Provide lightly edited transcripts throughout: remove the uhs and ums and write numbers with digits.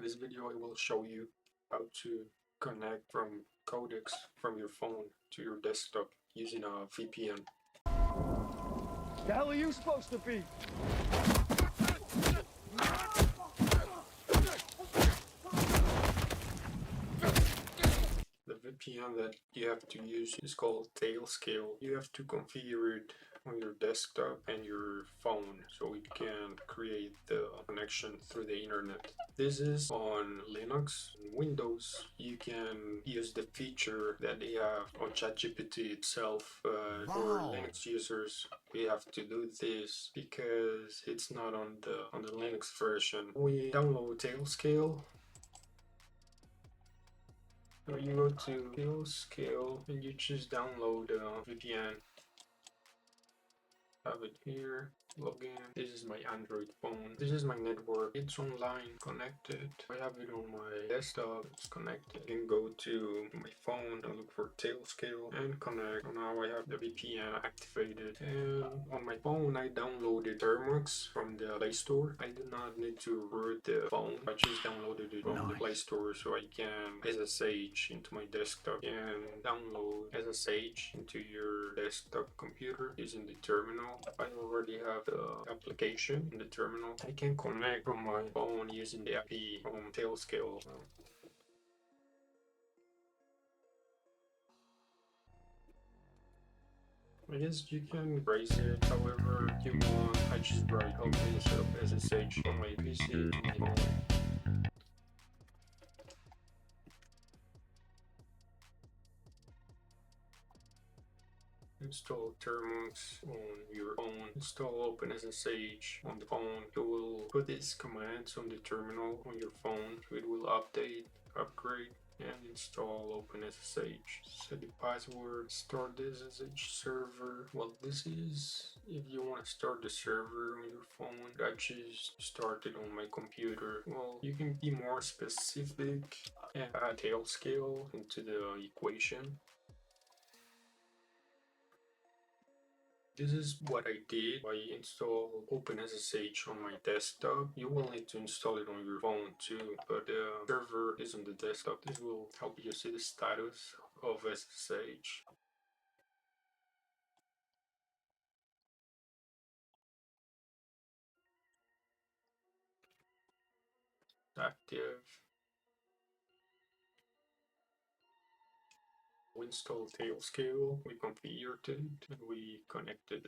this video I will show you how to connect from Codex from your phone to your desktop using a VPN. The hell are you supposed to be? The VPN that you have to use is called Tailscale. You have to configure it on your desktop and your phone so it can create the connection through the internet. This is on Linux and Windows. You can use the feature that they have on ChatGPT itself, but for Linux users we have to do this because it's not on the Linux version. We download Tailscale. So you go to Tailscale and you choose download VPN. Have it here. Log in. This is my Android phone. This is my network. It's online connected. I have it on my desktop. It's connected. I can go to my phone and look for Tailscale and connect. So now I have the VPN activated. And on my phone I downloaded Termux from the Play Store. I do not need to root the phone. I just downloaded it from the Play Store so I can SSH into my desktop and download SSH into your desktop computer using the terminal. I already have the application in the terminal. I can connect from my phone using the IP from Tailscale. I guess you can raise it however you want. I just write how to set up SSH on my PC to my phone. Install Termux on your phone. Install OpenSSH on the phone. You will put these commands on the terminal on your phone. It will update, upgrade, and install OpenSSH. Set the password. Start the SSH server. Well, this is if you want to start the server on your phone. I just started on my computer. Well, you can be more specific and add Tailscale into the equation. This is what I did. I installed OpenSSH on my desktop. You will need to install it on your phone too, but the server is on the desktop. This will help you see the status of SSH. Active. We installed Tailscale, we configured it, and we connected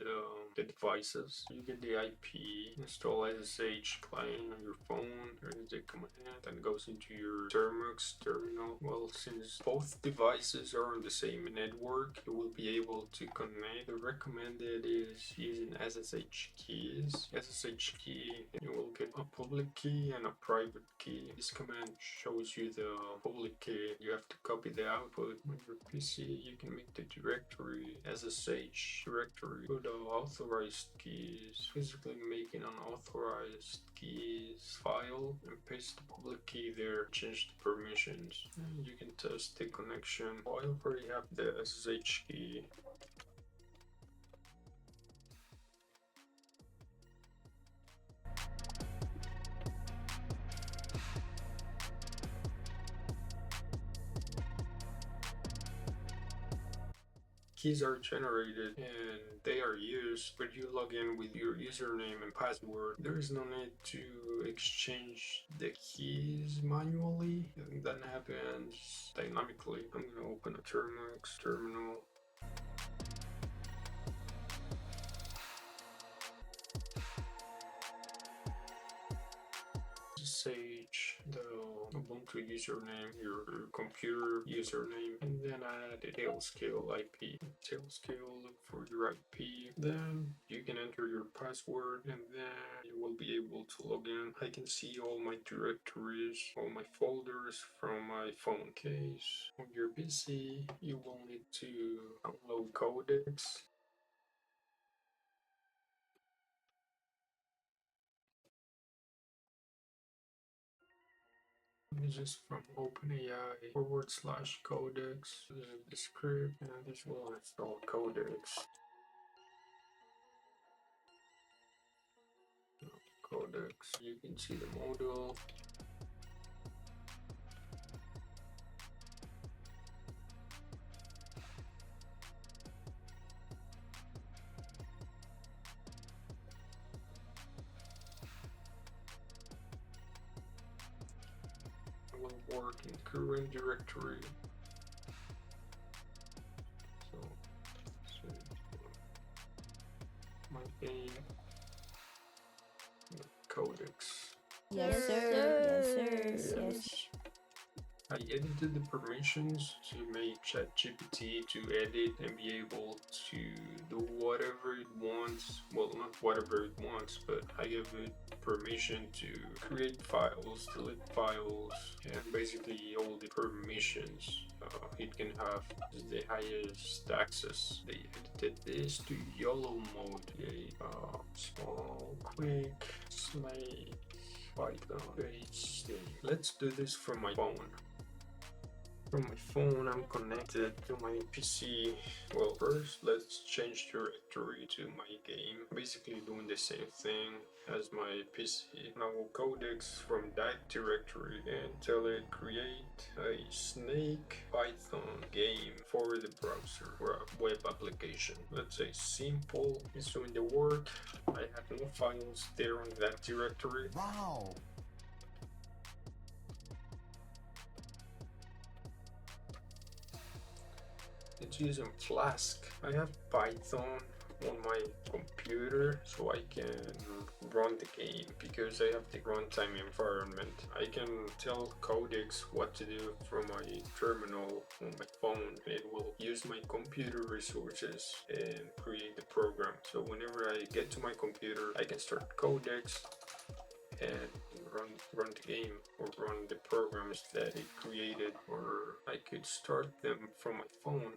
the devices. You get the IP, install SSH client on your phone, there is the command that goes into your Termux terminal. Well, since both devices are on the same network, you will be able to connect. The recommended is using SSH keys. SSH key, you will get a public key and a private key. This command shows you the public key. You have to copy the output on your PC. You can make the directory SSH directory. Put the authorized keys. Physically make an unauthorized keys file and paste the public key there. Change the permissions. And you can test the connection. I already have the SSH key. Keys are generated and they are used, but you log in with your username and password. There is no need to exchange the keys manually. I think that happens dynamically. I'm gonna open a Termux terminal. SSH, the Ubuntu username, your computer username, and then add the Tailscale IP. Tailscale, look for your IP. Then you can enter your password, and then you will be able to log in. I can see all my directories, all my folders from my phone case. On your PC, you will need to download Codex. This is from OpenAI /Codex. This is the script, and this will install Codex. Codex. You can see the module. will work in current directory. So my game, Codex. Yes, sir. Yes, sir. Yes. I edited the permissions to make ChatGPT to edit and be able to do whatever it wants. Well, not whatever it wants, but I give it permission to create files, delete files, and basically all the permissions it can have the highest access. They edited this to YOLO mode. Small, quick, snake, Python, page. Let's do this from my phone. From my phone, I'm connected to my PC. Well, first, let's change directory to my game. Basically doing the same thing as my PC. Now Codex from that directory and tell it create a snake Python game for the browser or a web application. Let's say simple is doing the work. I have no files there on that directory. Wow. It's using Flask. I have Python on my computer so I can run the game because I have the runtime environment. I can tell Codex what to do from my terminal on my phone. It will use my computer resources and create the program. So whenever I get to my computer, I can start Codex and run the game or run the programs that it created, or I could start them from my phone.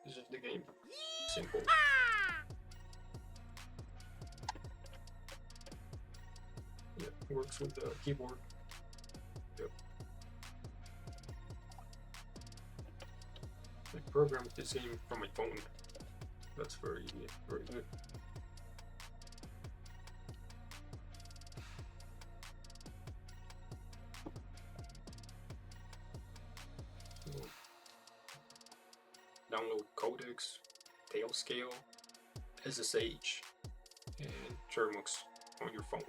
This is the game. Simple. Yeah, works with the keyboard. Yep. I programmed this game from my phone. That's very good. So, download Codex, Tailscale, SSH, and Termux on your phone.